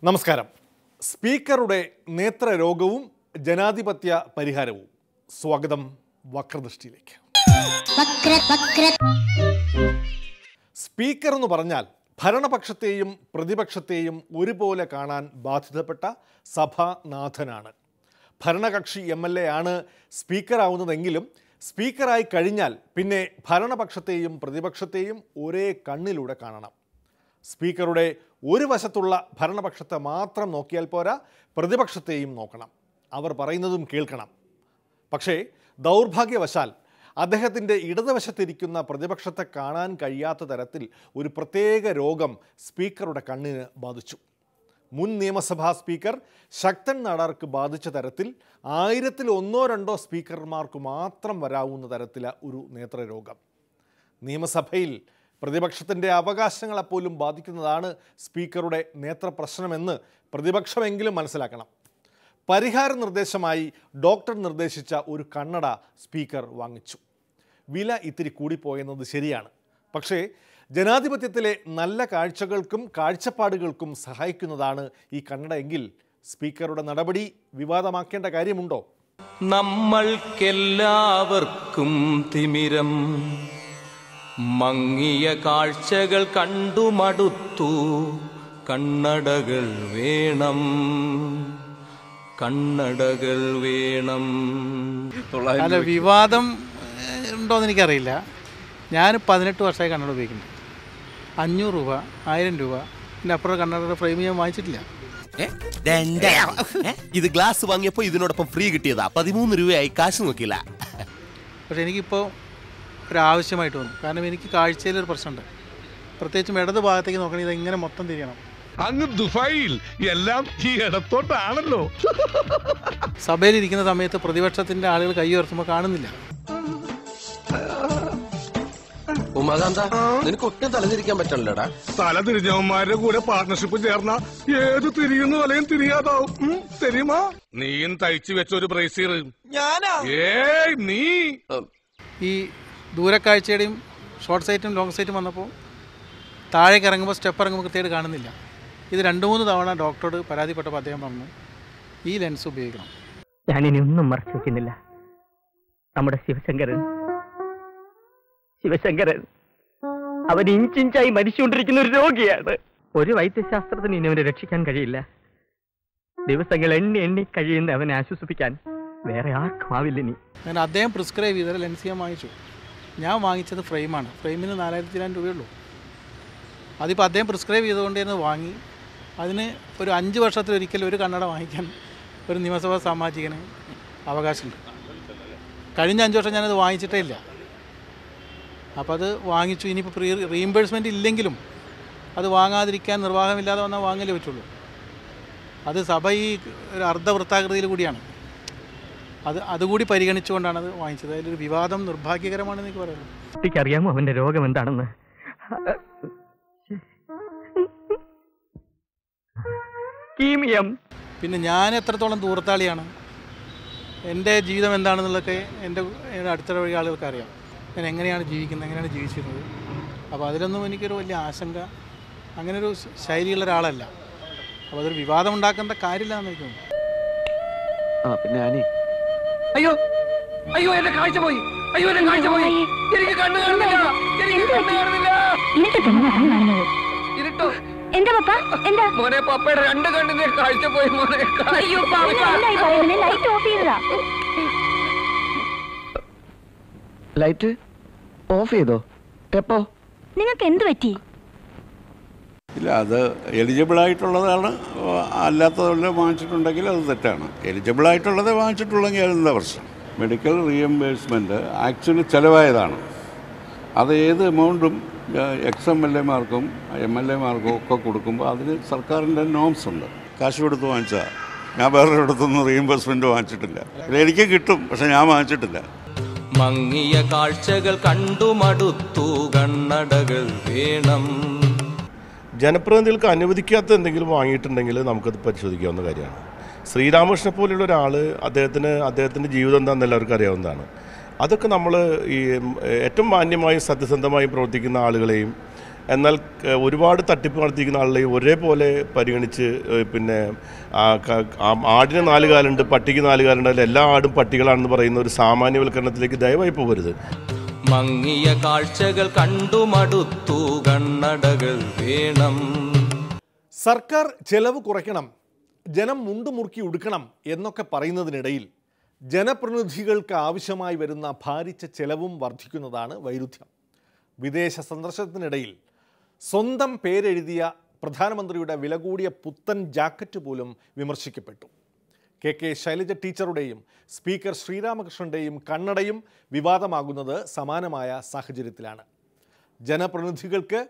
നമസ്കാരം. സ്പീക്കറുടെ നേത്രരോഗവും ജനാധിപത്യ പരിഹാരവും. സ്വാഗതം വക്രദൃഷ്ടിയിലേക്ക്. സ്പീക്കർ എന്ന് പറഞ്ഞാൽ ഭരണപക്ഷത്തെയും പ്രതിപക്ഷത്തെയും ഒരുപോലെ കാണാൻ ബാധ്യതപ്പെട്ട സഭാനാഥനാണ്. ഭരണകക്ഷി MLA ആണ് സ്പീക്കറാവുന്നതെങ്കിലും സ്പീക്കറായി കഴിഞ്ഞാൽ പിന്നെ ഭരണപക്ഷത്തെയും പ്രതിപക്ഷത്തെയും ഒരേ കണ്ണിലൂടെ കാണണം. സ്പീക്കറുടെ ഒരു വശത്തുള്ള ഭരണപക്ഷത്തെ മാത്രം നോക്കിയാൽ പോരാ, പ്രതിപക്ഷത്തെയും നോക്കണം. അവർ പറയുന്നതും കേൾക്കണം. പക്ഷേ ദൗർഭാഗ്യവശാൽ അദ്ദേഹത്തിൻ്റെ ഇടതുവശത്തിരിക്കുന്ന പ്രതിപക്ഷത്തെ കാണാൻ കഴിയാത്ത തരത്തിൽ ഒരു പ്രത്യേക രോഗം സ്പീക്കറുടെ കണ്ണിന് ബാധിച്ചു. മുൻ നിയമസഭാ സ്പീക്കർ ശക്തൻ നാടാർക്ക് ബാധിച്ച തരത്തിൽ 1000-1-2 സ്പീക്കർമാർക്ക് മാത്രം വരാവുന്ന തരത്തിലെ ഒരു നേത്രരോഗം. നിയമസഭയിൽ പ്രതിപക്ഷത്തിൻ്റെ അവകാശങ്ങളെപ്പോലും ബാധിക്കുന്നതാണ് സ്പീക്കറുടെ നേത്രപ്രശ്നമെന്ന് പ്രതിപക്ഷമെങ്കിലും മനസ്സിലാക്കണം. പരിഹാര നിർദ്ദേശമായി ഡോക്ടർ നിർദ്ദേശിച്ച ഒരു കണ്ണട സ്പീക്കർ വാങ്ങിച്ചു. വില ഇത്തിരി കൂടിപ്പോയെന്നത് ശരിയാണ്. പക്ഷേ ജനാധിപത്യത്തിലെ നല്ല കാഴ്ചകൾക്കും കാഴ്ചപ്പാടുകൾക്കും സഹായിക്കുന്നതാണ് ഈ കണ്ണട എങ്കിൽ സ്പീക്കറുടെ നടപടി വിവാദമാക്കേണ്ട കാര്യമുണ്ടോ? നമ്മൾക്കെല്ലാവർക്കും തിമിരം, മങ്ങിയ കാഴ്ചകൾ കണ്ടു മടുത്തു, കണ്ണടകൾ വേണം, കണ്ണടകൾ വേണം. അല്ല, വിവാദം ഉണ്ടോയെന്ന് എനിക്കറിയില്ല. ഞാൻ 18 വർഷമായി കണ്ണട ഉപയോഗിക്കുന്നു. 500 രൂപ, 1000 രൂപ, പിന്നെ അപ്പുറം കണ്ണടയുടെ ഫ്രെയിം ഞാൻ വാങ്ങിച്ചിട്ടില്ല. ഇത് ഗ്ലാസ് വാങ്ങിയപ്പോൾ ഇതിനോടൊപ്പം ഫ്രീ കിട്ടിയതാ. 13 രൂപയായി, കാശ് നോക്കിയില്ല. പക്ഷെ എനിക്കിപ്പോൾ ഒരാവശ്യമായിട്ട് വന്നു. കാരണം എനിക്ക് കാഴ്ചയിലൊരു പ്രശ്നമുണ്ട്. പ്രത്യേകിച്ചും ഇടത് ഭാഗത്തേക്ക് നോക്കണമെങ്കിൽ ഇതെങ്ങനെ മൊത്തം തിരിയണം. അങ്ങ് ദുബായിൽ എല്ലാം ഈ ഇടത്തോട്ടാണല്ലോ. സഭയിലിരിക്കുന്ന സമയത്ത് പ്രതിപക്ഷത്തിൻ്റെ ആളുകൾ കൈ ഉയർത്തുമ്പോൾ കാണുന്നില്ല. നിനക്ക് ഒട്ടും തലതിരിക്കാൻ പറ്റണല്ലോടാ. തല തിരിഞ്ഞവന്മാരുടെ കൂടെ പാർട്ണർഷിപ്പ് ചേർന്ന ഏത് തിരിയുന്ന തലയും തിരിയാതാവും. തരുമാ നീയും തയ്ച്ചു വെച്ച ഒരു ബ്രേസീർ നീ ഈ ദൂരക്കാഴ്ചയുടെയും ഷോർട്ട് സൈറ്റും ലോങ് സൈറ്റും വന്നപ്പോൾ താഴേക്ക് ഇറങ്ങുമ്പോൾ സ്റ്റെപ്പ് ഇറങ്ങുമ്പോൾ കൃത്യമായിട്ട് കാണുന്നില്ല. ഇത് 2-3 തവണ ഡോക്ടറോട് പരാതിപ്പെട്ടപ്പോൾ അദ്ദേഹം പറഞ്ഞു ഈ ലെൻസ് ഉപയോഗിക്കണം. ഞാനിനി ഒന്നും മറച്ചു വയ്ക്കുന്നില്ല. നമ്മുടെ ശിവശങ്കരൻ അവൻ ഇഞ്ചിഞ്ചായി മരിച്ചുകൊണ്ടിരിക്കുന്ന ഒരു രോഗിയാണ്. ഒരു വൈദ്യശാസ്ത്രത്തിന് ഇനി അവനെ രക്ഷിക്കാൻ കഴിയില്ല. ദിവസങ്ങൾ എണ്ണി കഴിയുന്ന അവനെ ആശ്വസിപ്പിക്കാൻ വേറെ ആർക്കും ആവില്ല. ഇനി അങ്ങനെ അദ്ദേഹം പ്രിസ്ക്രൈബ് ചെയ്ത ലെൻസ് ഞാൻ വാങ്ങിച്ചു. ഞാൻ വാങ്ങിച്ചത് ഫ്രെയിമാണ്. ഫ്രെയിമിന് 4200 രൂപയുള്ളൂ. അതിപ്പോൾ അദ്ദേഹം പ്രിസ്ക്രൈബ് ചെയ്തുകൊണ്ട് തന്നെ വാങ്ങി. അതിന് ഒരു 5 വർഷത്തിലൊരിക്കലും ഒരു കണ്ണട വാങ്ങിക്കാൻ ഒരു നിയമസഭാ സാമാജികന് അവകാശമുണ്ട്. കഴിഞ്ഞ 5 വർഷം ഞാനത് വാങ്ങിച്ചിട്ടേ ഇല്ല. അപ്പോൾ അത് വാങ്ങിച്ചു. ഇനിയിപ്പോൾ റീഇംബേഴ്സ്മെൻറ്റ് ഇല്ലെങ്കിലും അത് വാങ്ങാതിരിക്കാൻ നിർവാഹമില്ലാതെ വന്നാൽ വാങ്ങലേ പറ്റുള്ളൂ. അത് സഭ ഈ ഒരു അർദ്ധവൃത്താകൃതിയിൽ കൂടിയാണ്. അതുകൂടി പരിഗണിച്ചുകൊണ്ടാണ് അത് വാങ്ങിച്ചത്. അതിലൊരു വിവാദം നിർഭാഗ്യകരമാണെന്ന് എനിക്ക് പറയുന്നത്. കുട്ടിക്കറിയാമോ അവൻ്റെ രോഗം എന്താണെന്ന്? കീമിയം. പിന്നെ ഞാൻ എത്രത്തോളം ദൂരത്താളിയാണ്, എൻ്റെ ജീവിതം എന്താണെന്നുള്ളതൊക്കെ എൻ്റെ അടുത്ത വഴി ആളുകൾക്ക് അറിയാം. ഞാൻ എങ്ങനെയാണ് ജീവിക്കുന്നത്, എങ്ങനെയാണ് ജീവിച്ചിരുന്നത്. അപ്പോൾ അതിലൊന്നും എനിക്കൊരു വലിയ ആശങ്ക, അങ്ങനൊരു ശൈലിയുള്ള ഒരാളല്ല. അപ്പോൾ അതൊരു വിവാദം ഉണ്ടാക്കേണ്ട കാര്യമില്ല എന്ന് എനിക്ക് തോന്നുന്നു. പിന്നെ ആനി, അയ്യോ അയ്യോ, എന്റെ കാഴ്ച പോയി. അയ്യോ, എന്റെ കാഴ്ച പോയി. എനിക്ക് കണ്ണ് കാണുന്നില്ല. ഇരുട്ടോ. എന്താ പപ്പ? എന്താ മോനെ, പപ്പയുടെ 2 കണ്ണിന്റെ കാഴ്ച പോയി മോനെ. അയ്യോ, ലൈറ്റ് ഓഫ് ചെയ്തതാ. ലൈറ്റ് ഓഫ് ചെയ്തോ? എപ്പോ? നിങ്ങൾക്ക് എന്ത് പറ്റി? ഇല്ല, അത് എലിജിബിൾ ആയിട്ടുള്ളതാണ്. അല്ലാത്തതെല്ലാം വാങ്ങിച്ചിട്ടുണ്ടെങ്കിൽ അത് തെറ്റാണ്. എലിജിബിൾ ആയിട്ടുള്ളതേ വാങ്ങിച്ചിട്ടുള്ളെങ്കിൽ അതെന്താ പ്രശ്നം? മെഡിക്കൽ റീഎംബേഴ്സ്മെൻറ്റ് ആക്ച്വലി ചിലവായതാണ്. അത് ഏത് എമൗണ്ടും XMLA-മാർക്കും MLA-മാർക്കും ഒക്കെ കൊടുക്കുമ്പോൾ അതിന് സർക്കാരിൻ്റെ നോംസ് ഉണ്ട്. കാശ് കൊടുത്ത് വാങ്ങിച്ചാൽ. ഞാൻ വേറെ ഇടത്തൊന്നും റീഎംബേഴ്സ്മെൻറ്റ് വാങ്ങിച്ചിട്ടില്ല. എനിക്ക് കിട്ടും, പക്ഷെ ഞാൻ വാങ്ങിച്ചിട്ടില്ല. മങ്ങിയ കാഴ്ചകൾ കണ്ടു മടുത്തു, കണ്ണടകൾ വേണം. ജനപ്രതിനിധികൾക്ക് അനുവദിക്കാത്ത എന്തെങ്കിലും വാങ്ങിയിട്ടുണ്ടെങ്കിൽ നമുക്കത് പരിശോധിക്കാവുന്ന കാര്യമാണ്. ശ്രീരാമകൃഷ്ണനെ പോലെയുള്ള ഒരാൾ അദ്ദേഹത്തിൻ്റെ ജീവിതം എന്താണെന്ന് എല്ലാവർക്കും അറിയാവുന്നതാണ്. അതൊക്കെ നമ്മൾ ഈ ഏറ്റവും മാന്യമായും സത്യസന്ധമായും പ്രവർത്തിക്കുന്ന ആളുകളെയും എന്നാൽ ഒരുപാട് തട്ടിപ്പ് നടത്തിയിരിക്കുന്ന ആളുകളെ ഒരേപോലെ പരിഗണിച്ച് പിന്നെ ആടിന് 4 കാലുണ്ട്, പട്ടിക്ക് 4 കാലുണ്ട്, അതിൽ എല്ലാ ആടും പട്ടികളാണെന്ന് പറയുന്ന ഒരു സാമാന്യവൽക്കരണത്തിലേക്ക് ദയവായി പോകരുത്. മങ്ങിയ കാഴ്ചകൾ കണ്ടു മടുത്തു, കണ്ണടകൾ വേണം. സർക്കാർ ചെലവ് കുറയ്ക്കണം, ജനം മുണ്ടുമുറുക്കി ഉടുക്കണം എന്നൊക്കെ പറയുന്നതിനിടയിൽ ജനപ്രതിനിധികൾക്ക് ആവശ്യമായി വരുന്ന ഭാരിച്ച ചെലവും വർദ്ധിക്കുന്നതാണ് വൈരുദ്ധ്യം. വിദേശ സന്ദർശനത്തിനിടയിൽ സ്വന്തം പേരെഴുതിയ പ്രധാനമന്ത്രിയുടെ വില കൂടിയ പുത്തൻ ജാക്കറ്റ് പോലും വിമർശിക്കപ്പെട്ടു. കെ ശൈലജ ടീച്ചറുടെയും സ്പീക്കർ ശ്രീരാമകൃഷ്ണൻ്റെയും കണ്ണടയും വിവാദമാകുന്നത് സമാനമായ സാഹചര്യത്തിലാണ്. ജനപ്രതിനിധികൾക്ക്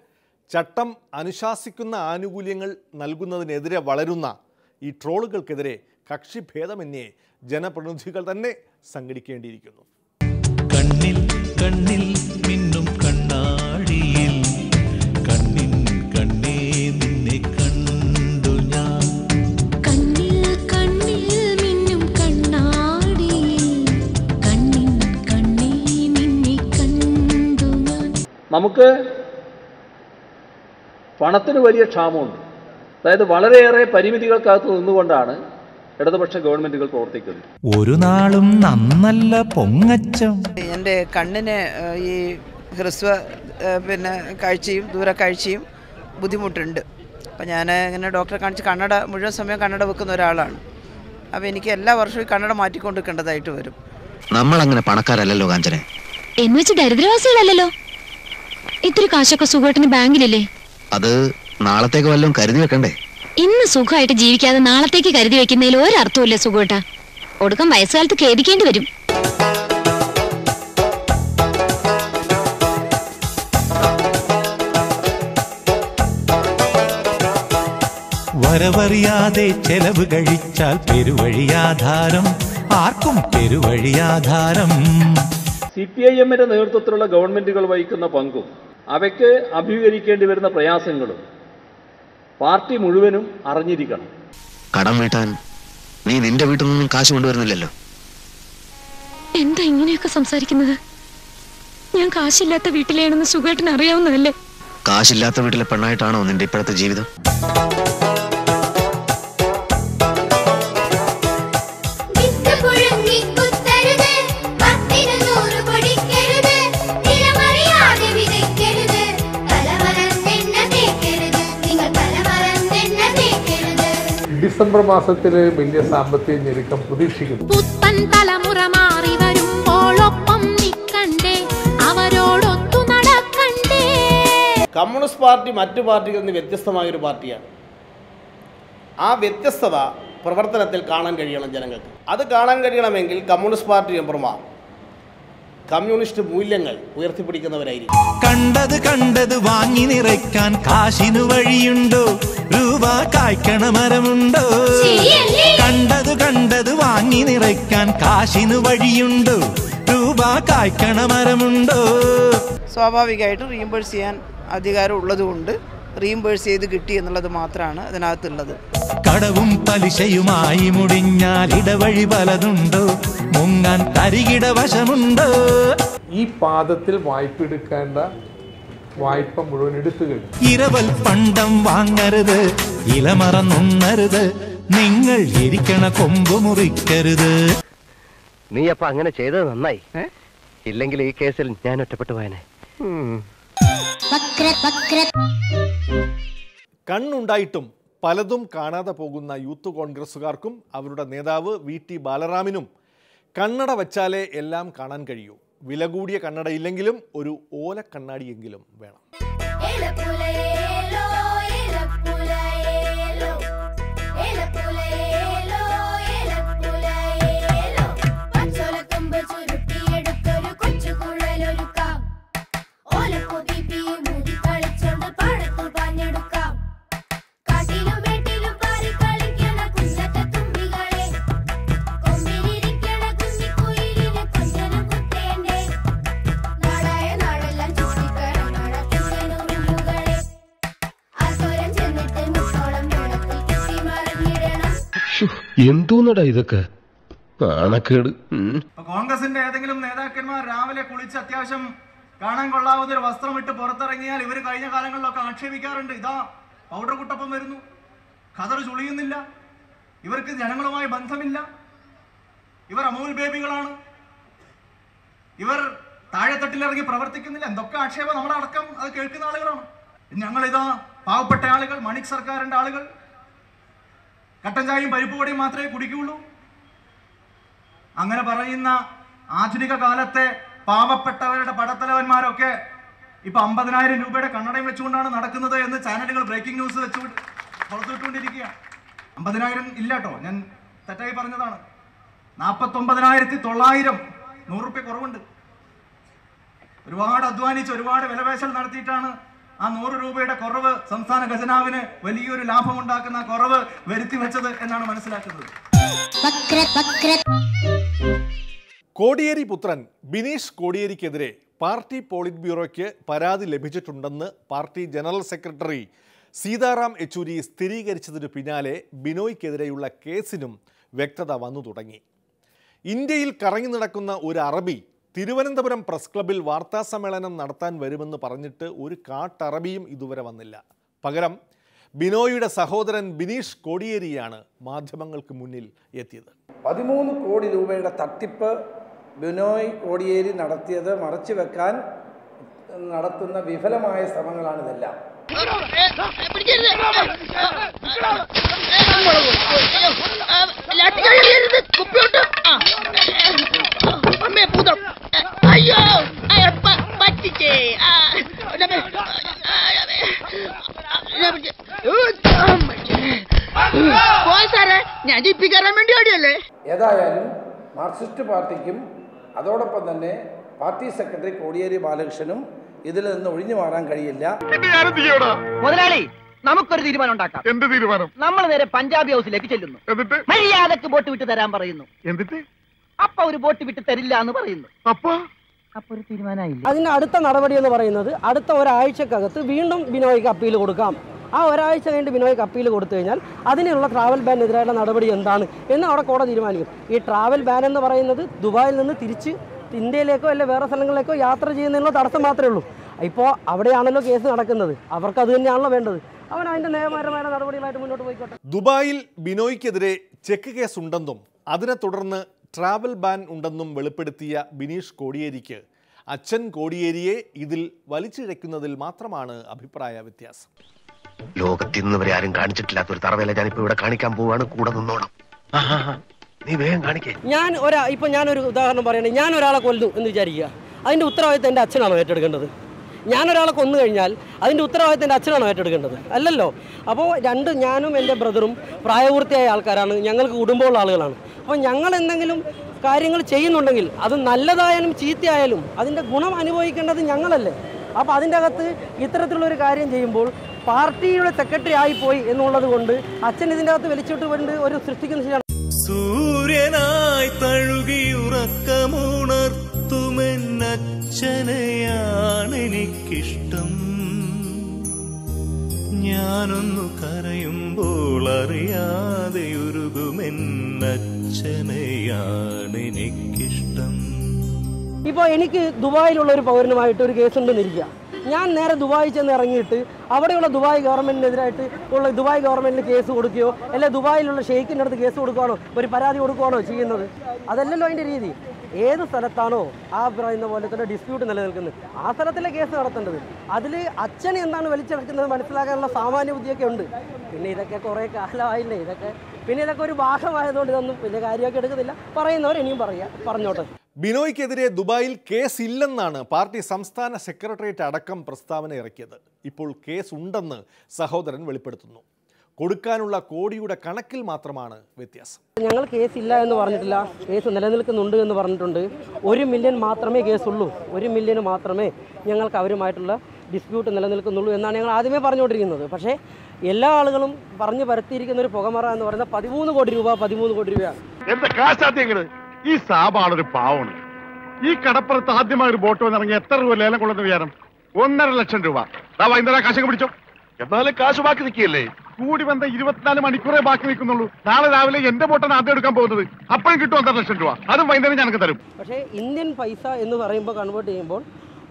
ചട്ടം അനുശാസിക്കുന്ന ആനുകൂല്യങ്ങൾ നൽകുന്നതിനെതിരെ വളരുന്ന ഈ ട്രോളുകൾക്കെതിരെ കക്ഷിഭേദമന്യേ ജനപ്രതിനിധികൾ തന്നെ സംഘടിക്കേണ്ടിയിരിക്കുന്നു. കണ്ണിൽ കണ്ണിൽ മിന്നും കണ്ണാടിയിൽ കണ്ണിൻ കണ്ണേ നിന്നെ കണ്ടു ഞാൻ. കണ്ണിൽ കണ്ണിൽ മിന്നും കണ്ണാടിയിൽ കണ്ണിൻ കണ്ണേ നിന്നെ കണ്ടു ഞാൻ. നമുക്ക് പണത്തിന് വലിയ ക്ഷാമമുണ്ട്. അതായത് വളരെയേറെ പരിമിതികൾക്കകത്ത് നിന്നുകൊണ്ടാണ് ഇടതുപക്ഷ ഗവൺമെന്റുകൾ പ്രവർത്തിക്കുന്നത്. ഒരു നാളും നന്നല്ല പൊങ്ങച്ചം. എൻ്റെ കണ്ണിന് ഈ ഹ്രസ്വ കാഴ്ചയും ദൂരക്കാഴ്ചയും ബുദ്ധിമുട്ടുണ്ട്. അപ്പം ഞാൻ ഇങ്ങനെ ഡോക്ടറെ കാണിച്ച് കണ്ണട മുഴുവൻ സമയം കണ്ണട വെക്കുന്ന ഒരാളാണ്. അപ്പോൾ എനിക്ക് എല്ലാ വർഷവും ഈ കണ്ണട മാറ്റിക്കൊണ്ടിരിക്കേണ്ടതായിട്ട് വരും. നമ്മളങ്ങനെ പണക്കാരല്ലല്ലോ കാഞ്ചനെ. എന്ന് വെച്ച് ദരിദ്രവാസികളല്ലല്ലോ. ഇത്തിരി കാശൊക്കെ സുഖമായിട്ടിന് ബാങ്കിലില്ലേ? അത് നാളത്തേക്ക് വല്ലതും കരുതി വെക്കണ്ടേ? ഇന്ന് സുഖമായിട്ട് ജീവിക്കാതെ നാളത്തേക്ക് കരുതി വെക്കുന്നതിൽ ഒരർത്ഥമില്ല സുഖേട്ടാ. ഒടുക്കം വയസ്സുകാലത്ത് ഖേദിക്കേണ്ടി വരും. വരവറിയാതെ ചെലവ് കഴിച്ചാൽ പെരുവഴിയാധാരം, ആർക്കും പെരുവഴിയാധാരം. CPIMന്റെ നേതൃത്വത്തിലുള്ള ഗവൺമെന്റുകൾ വഹിക്കുന്ന പങ്കും അവയ്ക്ക് അഭിമുഖീകരിക്കേണ്ടി വരുന്ന പ്രയാസങ്ങളും പാർട്ടി മുഴുവനും അറിഞ്ഞിരിക്കണം. കടം വീട്ടാൻ നീ നിന്റെ വീട്ടിൽ നിന്നും കാശ് കൊണ്ടുവരുന്നില്ലല്ലോ. എന്താ ഇങ്ങനെയൊക്കെ സംസാരിക്കുന്നത്? ഞാൻ കാശില്ലാത്ത വീട്ടിലാണെന്ന് സുഖേട്ടന് അറിയാവുന്നതല്ലേ? കാശില്ലാത്ത വീട്ടിലെ പെണ്ണായിട്ടാണോ നിന്റെ ഇപ്പോഴത്തെ ജീവിതം? ഡിസംബർ മാസത്തിൽ വലിയ സാമ്പത്തിക ഞെരുക്കം പ്രതീക്ഷിക്കുന്നു. പുത്തൻ തലമുറ മാറി വരുമ്പോഴൊപ്പം നിൽക്കണ്ടേ, അവരോടൊത്തു നടക്കണ്ടേ. കമ്മ്യൂണിസ്റ്റ് പാർട്ടി മറ്റു പാർട്ടികളിൽ നിന്ന് വ്യത്യസ്തമായൊരു പാർട്ടിയാണ്. ആ വ്യത്യസ്തത പ്രവർത്തനത്തിൽ കാണാൻ കഴിയണം ജനങ്ങൾക്ക്. അത് കാണാൻ കഴിയണമെങ്കിൽ കമ്മ്യൂണിസ്റ്റ് പാർട്ടി മെമ്പർമാർ കമ്മ്യൂണിസ്റ്റ് മൂല്യങ്ങൾ ഉയർത്തിപ്പിടിക്കുന്നവരായിരിക്കും. കണ്ടത് വാങ്ങി നിറയ്ക്കാൻ കാശിനു വഴിയുണ്ടോ? രൂപ കായ്ക്കണ മരമുണ്ടോ? കണ്ടത് വാങ്ങി നിറയ്ക്കാൻ കാശിനു വഴിയുണ്ടോ? രൂപ കായ്ക്കണ മരമുണ്ടോ? സ്വാഭാവികമായിട്ടും റീഇംബേഴ്സ് ചെയ്യാൻ അധികാരം ഉള്ളതുകൊണ്ട് റീഇംബേഴ്സ് ചെയ്ത് കിട്ടി എന്നുള്ളത് മാത്രമാണ് അതിനകത്തുള്ളത്. കടവും പലിശയുമായി മുടിഞ്ഞാൽ ഇടവഴി പലതുണ്ടോ? മുങ്ങാൻ തരികിട വശമുണ്ടോ? ഈ പാദത്തിൽ വായ്പ എടുക്കേണ്ട വായ്പ മുഴുവൻ എടുത്തു കഴിഞ്ഞു. ഇരവൽ പണ്ടം വാങ്ങരുത്, ഇലമറന്നുണ്ണരുത്, നിങ്ങൾ ഇരിക്കണ കൊമ്പ് മുറിക്കരുത്. നീ അപ്പൊ അങ്ങനെ ചെയ്തത് നന്നായി. ഇല്ലെങ്കിൽ ഈ കേസിൽ ഞാൻ ഒറ്റപ്പെട്ടു പോയനെ. കണ്ണുണ്ടായിട്ടും പലതും കാണാതെ പോകുന്ന യൂത്ത് കോൺഗ്രസുകാർക്കും അവരുടെ നേതാവ് VT ബാലറാമിനും കണ്ണട വച്ചാലേ എല്ലാം കാണാൻ കഴിയൂ. വില കൂടിയ കണ്ണട ഇല്ലെങ്കിലും ഒരു ഓല കണ്ണാടിയെങ്കിലും വേണം. എന്തോന്നടാ ഇതൊക്കെ നാണക്കേട്. കോൺഗ്രസിന്റെ ഏതെങ്കിലും നേതാക്കന്മാർ രാവിലെ കുളിച്ച് അത്യാവശ്യം കാണാൻ കൊള്ളാവുന്ന ഒരു വസ്ത്രമിട്ട് പുറത്തിറങ്ങിയാൽ ഇവർ കഴിഞ്ഞ കാലങ്ങളിലൊക്കെ ആക്ഷേപിക്കാറുണ്ട്, ഇതാ പൗഡർ കുട്ടപ്പം വരുന്നു, ഖദർ ചുളിയുന്നില്ല, ഇവർക്ക് ജനങ്ങളുമായി ബന്ധമില്ല, ഇവർ അമൂൽ ബേബികളാണ്, ഇവർ താഴെത്തട്ടിലിറങ്ങി പ്രവർത്തിക്കുന്നില്ല, എന്തൊക്കെ ആക്ഷേപം നമ്മളടക്കം അത് കേൾക്കുന്ന ആളുകളാണ്. ഞങ്ങളിതാ പാവപ്പെട്ട ആളുകൾ, മണിക് സർക്കാരിൻ്റെ ആളുകൾ കട്ടൻ ചായയും പരിപ്പ് പൊടിയും മാത്രമേ കുടിക്കുകയുള്ളൂ. അങ്ങനെ പറയുന്ന ആധുനിക കാലത്തെ പാവപ്പെട്ടവരുടെ പടത്തലവന്മാരൊക്കെ ഇപ്പൊ 50,000 രൂപയുടെ കണ്ണടയും വെച്ചുകൊണ്ടാണ് നടക്കുന്നത് എന്ന് ചാനലുകൾ ബ്രേക്കിംഗ് ന്യൂസ് വെച്ച് പുറത്തുവിട്ടുകൊണ്ടിരിക്കുക. 50,000 ഇല്ല കേട്ടോ, ഞാൻ തെറ്റായി പറഞ്ഞതാണ്. 49,900 100 കുറവുണ്ട്. ഒരുപാട് അധ്വാനിച്ച് ഒരുപാട് വിലപേശൽ നടത്തിയിട്ടാണ് ആ 100 രൂപയുടെ കുറവ് സംസ്ഥാന ഖജനാവിന് വലിയൊരു ലാഭമുണ്ടാക്കുന്ന കുറവ് വരുത്തി വെച്ചത് എന്നാണ് മനസ്സിലാക്കുന്നത്. കോടിയേരി പുത്രൻ ബിനീഷ് കോടിയേരിക്കെതിരെ പാർട്ടി പോളിറ്റ് ബ്യൂറോയ്ക്ക് പരാതി ലഭിച്ചിട്ടുണ്ടെന്ന് party general secretary Sitaram Yechury സ്ഥിരീകരിച്ചതിനു പിന്നാലെ ബിനോയ്ക്കെതിരെയുള്ള കേസിനും വ്യക്തത വന്നു തുടങ്ങി. ഇന്ത്യയിൽ കറങ്ങി നടക്കുന്ന ഒരു അറബി തിരുവനന്തപുരം പ്രസ് ക്ലബിൽ വാർത്താസമ്മേളനം നടത്താൻ വരുമെന്ന് പറഞ്ഞിട്ട് ഒരു കാട്ടറബിയും ഇതുവരെ വന്നില്ല. പകരം ബിനോയുടെ സഹോദരൻ ബിനീഷ് കോടിയേരിയാണ് മാധ്യമങ്ങൾക്ക് മുന്നിൽ എത്തിയത്. 13 കോടി രൂപയുടെ തട്ടിപ്പ് ബിനോയ് കോടിയേരി നടത്തിയത് മറച്ചുവെക്കാൻ നടത്തുന്ന വിഫലമായ ശ്രമങ്ങളാണിതെല്ലാം. ഏതായാലും മാർക്സിസ്റ്റ് പാർട്ടിക്കും അതോടൊപ്പം തന്നെ പാർട്ടി സെക്രട്ടറി കോടിയേരി ബാലകൃഷ്ണനും ഇതിൽ നിന്ന് ഒഴിഞ്ഞു മാറാൻ കഴിയില്ല. മുതലാളി, നമുക്കൊരു തീരുമാനം ഉണ്ടാക്കാം. എന്ത് തീരുമാനം? നമ്മൾ നേരെ പഞ്ചാബി ഹൗസിലേക്ക് ചെല്ലുന്നു. എന്നിട്ട് മര്യാദക്ക് ബോട്ട് വിട്ട് തരാൻ പറയുന്നു. എന്നിട്ട് അപ്പൊ ഒരു ബോട്ട് വിട്ട് തരില്ല എന്ന് പറയുന്നു. അപ്പൊ ഒരു തീരുമാനമായില്ല. അതിന്റെ അടുത്ത നടപടി എന്ന് പറയുന്നത് അടുത്ത ഒരാഴ്ചക്കകത്ത് വീണ്ടും ബിനോയ്ക്ക് അപ്പീൽ കൊടുക്കാം. ആ ഒരാഴ്ച കഴിഞ്ഞ് ബിനോയ്ക്ക് അപ്പീൽ കൊടുത്തു കഴിഞ്ഞാൽ അതിനുള്ള ട്രാവൽ ബാനെതിരായുള്ള നടപടി എന്താണ് എന്ന് അവിടെ കോടതി തീരുമാനിക്കും. ഈ ട്രാവൽ ബാൻ എന്ന് പറയുന്നത് ദുബായിൽ നിന്ന് തിരിച്ച് ഇന്ത്യയിലേക്കോ അല്ലെങ്കിൽ വേറെ സ്ഥലങ്ങളിലേക്കോ യാത്ര ചെയ്യുന്നതിനുള്ള തടസ്സം മാത്രമേ ഉള്ളൂ. ഇപ്പോൾ അവിടെയാണല്ലോ കേസ് നടക്കുന്നത്, അവർക്ക് അത് തന്നെയാണല്ലോ വേണ്ടത്. അവൻ അതിൻ്റെ നിയമപരമായ നടപടികളായിട്ട് മുന്നോട്ട് പോയിക്കോട്ടെ. ദുബായിൽ ബിനോയ്ക്കെതിരെ ചെക്ക് കേസ് ഉണ്ടെന്നും അതിനെ തുടർന്ന് ട്രാവൽ ബാൻ ഉണ്ടെന്നും വെളിപ്പെടുത്തിയ ബിനീഷ് കോടിയേരിക്ക് അച്ഛൻ കോടിയേരിയെ ഇതിൽ വലിച്ചിഴയ്ക്കുന്നതിൽ മാത്രമാണ് അഭിപ്രായ വ്യത്യാസം. ലോകത്തിന്ന് വരെ ആരും കാണിച്ചിട്ടില്ലാത്ത ഒരു തറവേല ഞാനിപ്പോ ഇവിടെ കാണിക്കാൻ പോവാണ്. കൂടെ നിന്നോണം. നീ വേഗം കാണിക്കേ. ഞാനൊരു ഉദാഹരണം പറയുകയാണെങ്കിൽ, ഞാൻ ഒരാളെ കൊല്ലും എന്ന് വിചാരിക്കുക, അതിൻ്റെ ഉത്തരവാദിത്തം എൻ്റെ അച്ഛനാണോ ഏറ്റെടുക്കേണ്ടത്? ഞാനൊരാളെ കൊന്നു കഴിഞ്ഞാൽ അതിൻ്റെ ഉത്തരവാദിത്തം എൻ്റെ അച്ഛനാണോ ഏറ്റെടുക്കേണ്ടത്? അല്ലല്ലോ. അപ്പോൾ ഞാനും എൻ്റെ ബ്രദറും പ്രായപൂർത്തിയായ ആൾക്കാരാണ്, ഞങ്ങൾക്ക് കുടുംബമുള്ള ആളുകളാണ്. അപ്പോൾ ഞങ്ങൾ എന്തെങ്കിലും കാര്യങ്ങൾ ചെയ്യുന്നുണ്ടെങ്കിൽ അത് നല്ലതായാലും ചീത്തയായാലും അതിൻ്റെ ഗുണം അനുഭവിക്കേണ്ടത് ഞങ്ങളല്ലേ. അപ്പോൾ അതിൻ്റെ അകത്ത് ഇത്തരത്തിലുള്ളൊരു കാര്യം ചെയ്യുമ്പോൾ പാർട്ടിയുടെ സെക്രട്ടറി ആയിപ്പോയി എന്നുള്ളത് കൊണ്ട് അച്ഛൻ ഇതിൻ്റെ അകത്ത് വലിച്ചിട്ട് കൊണ്ട് ഒരു സൃഷ്ടിക്കുന്ന ശരിയാണ്. സൂര്യനായി തഴുകിയുറക്കമുണർത്തുമെന്നച്ഛനെയാണെനിക്കിഷ്ടം. ഞാനൊന്നു കരയുമ്പോൾ അറിയാതെ ഉരുകുമെന്നച്ഛനെയാണെനിക്കിഷ്ടം. ഇപ്പോൾ എനിക്ക് ദുബായിലുള്ള ഒരു പൗരനുമായിട്ട് ഒരു കേസുണ്ടെന്നിരിക്കുക. ഞാൻ നേരെ ദുബായി ചെന്ന് ഇറങ്ങിയിട്ട് അവിടെയുള്ള ദുബായ് ഗവൺമെൻറ്റിനെതിരായിട്ട് ഉള്ള ദുബായ് ഗവൺമെൻറ്റിന് കേസ് കൊടുക്കുകയോ അല്ലെങ്കിൽ ദുബായിലുള്ള ഷെയ്ഖിൻ്റെ അടുത്ത് കേസ് കൊടുക്കുകയാണോ, ഒരു പരാതി കൊടുക്കുകയാണോ ചെയ്യുന്നത്? അതല്ലല്ലോ അതിൻ്റെ രീതി. ഏത് സ്ഥലത്താണോ ആ പറയുന്ന പോലെ തന്നെ ഡിസ്പ്യൂട്ട് നിലനിൽക്കുന്നത് ആ സ്ഥലത്തിലെ കേസ് നടത്തേണ്ടത്. അതിൽ അച്ഛൻ എന്താണ് വലിച്ചെടുക്കുന്നത് മനസ്സിലാക്കാനുള്ള സാമാന്യ ബുദ്ധിയൊക്കെ ഉണ്ട്. പിന്നെ ഇതൊക്കെ കുറേ കാലമായില്ലേ, ഇതൊക്കെ ഒരു ഭാഗമായതുകൊണ്ട് ഇതൊന്നും വലിയ കാര്യമൊക്കെ എടുക്കുന്നില്ല. പറയുന്നവർ ഇനിയും പറഞ്ഞോട്ടെ. ബിനോയ്ക്കെതിരെ ദുബായിൽ കേസ് ഇല്ലെന്നാണ് പാർട്ടി സംസ്ഥാന സെക്രട്ടേറിയറ്റ് അടക്കം പ്രസ്താവന ഇറക്കിയത്. ഇപ്പോൾ കേസ് ഉണ്ടെന്ന് സഹോദരൻ വെളിപ്പെടുത്തുന്നു. കൊടുക്കാനുള്ള കോടിയുടെ കണക്കിൽ മാത്രമാണ് വ്യത്യാസം. ഞങ്ങൾ കേസില്ല എന്ന് പറഞ്ഞിട്ടില്ല, കേസ് നിലനിൽക്കുന്നുണ്ട് എന്ന് പറഞ്ഞിട്ടുണ്ട്. 1 മില്യൺ മാത്രമേ കേസുള്ളൂ, 1 മില്യൺ മാത്രമേ ഞങ്ങൾക്ക് അവരുമായിട്ടുള്ള ഡിസ്പ്യൂട്ട് നിലനിൽക്കുന്നുള്ളൂ എന്നാണ് ഞങ്ങൾ ആദ്യമേ പറഞ്ഞുകൊണ്ടിരിക്കുന്നത്. പക്ഷേ എല്ലാ ആളുകളും പറഞ്ഞു പരത്തിയിരിക്കുന്ന ഒരു പുകമറ എന്ന് പറയുന്നത് 13 കോടി രൂപയാണ്. എന്താ കാശാദ്യങ്ങള്? ഈ സാബാണൊരു പാവണ്. ഈ കടപ്പുറത്ത് ആദ്യമായി ഒരു ബോട്ട് വന്നിറങ്ങി എത്ര രൂപ ലേലം കൊള്ളുന്ന വിചാരം? 1.5 ലക്ഷം രൂപ. വൈകുന്നേരം കാശൊക്കെ പിടിച്ചോ. എന്നാലും കാശ് ബാക്കി നിൽക്കുകയല്ലേ? കൂടി വന്ന 24 മണിക്കൂറേ ബാക്കി നിൽക്കുന്നുള്ളൂ. നാളെ രാവിലെ എന്റെ ബോട്ടാണ് ആദ്യം എടുക്കാൻ പോകുന്നത്. അപ്പോഴും കിട്ടും 1.5 ലക്ഷം രൂപ. അതും വൈകുന്നേരം ഞങ്ങൾക്ക് തരും. പക്ഷേ ഇന്ത്യൻ പൈസ എന്ന് പറയുമ്പോൾ കൺവേർട്ട് ചെയ്യുമ്പോൾ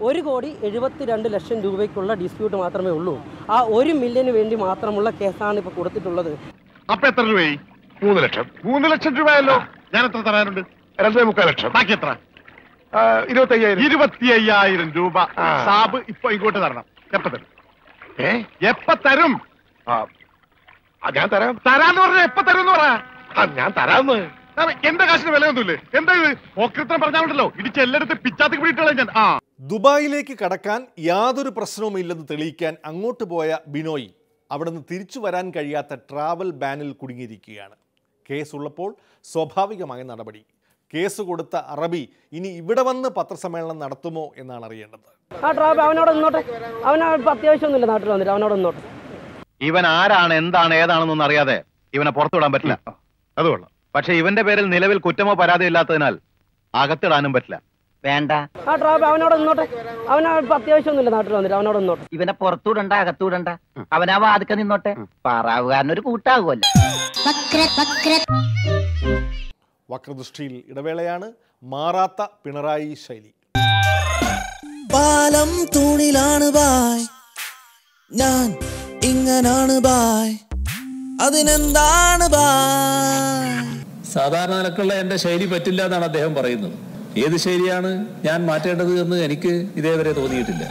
1,72,00,000 രൂപയ്ക്കുള്ള ഡിസ്പ്യൂട്ട് മാത്രമേ ഉള്ളൂ. ആ 1 മില്യന് വേണ്ടി മാത്രമുള്ള കേസാണ് ഇപ്പോൾ കൊടുത്തിട്ടുള്ളത്. അപ്പൊ എത്ര രൂപയായി? 3 ലക്ഷം. 3 ലക്ഷം രൂപയല്ലോ. ഞാൻ എത്ര തരാനുണ്ട്? 2.25 ലക്ഷം. ബാക്കി എത്ര? 25,000 രൂപ സാബ് ഇപ്പൊ ഇങ്ങോട്ട് തരണം. എപ്പ തരും? എപ്പ തരും? ഞാൻ തരാം. തരാന്ന് പറഞ്ഞ എപ്പ തരും എന്ന് പറ. ഞാൻ തരാന്ന്. എന്റെ കാശിന് വിലയൊന്നുമില്ലേ? എന്താ ഇത് ഓക്രിത്രം പറഞ്ഞാലുണ്ടല്ലോ ഇടിച്ച് എല്ലായിടത്തും പിച്ചാത്തി പിടിയിട്ടുള്ള ഞാൻ. ദുബായിലേക്ക് കടക്കാൻ യാതൊരു പ്രശ്നവുമില്ലെന്ന് തെളിയിക്കാൻ അങ്ങോട്ട് പോയ ബിനോയ് അവിടെ നിന്ന് തിരിച്ചു വരാൻ കഴിയാത്ത ട്രാവൽ ബാനിൽ കുടുങ്ങിയിരിക്കുകയാണ്. കേസുള്ളപ്പോൾ സ്വാഭാവികമായ നടപടി. കേസ് കൊടുത്ത അറബി ഇനി ഇവിടെ വന്ന് പത്രസമ്മേളനം നടത്തുമോ എന്നാണ് അറിയേണ്ടത്. ആ ട്രാവൽ അവനോട് നിന്നോട്ടെ. അവന് അത്യാവശ്യമൊന്നുമില്ല നാട്ടിൽ വന്നിട്ട്. അവനോട് നിന്നോട്ടെ. ഇവൻ ആരാണ്, എന്താണ്, ഏതാണെന്നൊന്നും അറിയാതെ ഇവനെ പുറത്തുവിടാൻ പറ്റില്ല. അതുകൊള്ളാം. പക്ഷെ ഇവന്റെ പേരിൽ നിലവിൽ കുറ്റമോ പരാതിയോ ഇല്ലാത്തതിനാൽ അകത്തിടാനും പറ്റില്ല. വേണ്ട. ആ ട്രാവൽ അവനോട് നിന്നോട്ടെ. അവന് അത്യാവശ്യമൊന്നുമില്ല നാട്ടിൽ വന്നിട്ട്. അവനോട് നിന്നോട്ടെ. ഇവനെ പുറത്തുവിടണ്ട, അകത്തുവിടണ്ട. അവനാ വാതിക്ക നിന്നോട്ടെ. പാറാവുകാരനൊരു കൂട്ടാകുമല്ലോ. വക്രദൃഷ്ടിയിൽ ഇടവേളയാണ്. മാറാത്ത പിണറായി ശൈലി. പാലം തൂണിലാണ് ബായ്, ഞാൻ ഇങ്ങനാണ് ബായ്, അതിനെന്താണ് ബായ്. സാധാരണ നിലക്കുള്ള എന്റെ ശൈലി പറ്റില്ല എന്നാണ് അദ്ദേഹം പറയുന്നത്. ഏത് ശൈലിയാണ് ഞാൻ മാറ്റേണ്ടത് എന്ന് എനിക്ക് ഇതേവരെ തോന്നിയിട്ടില്ല.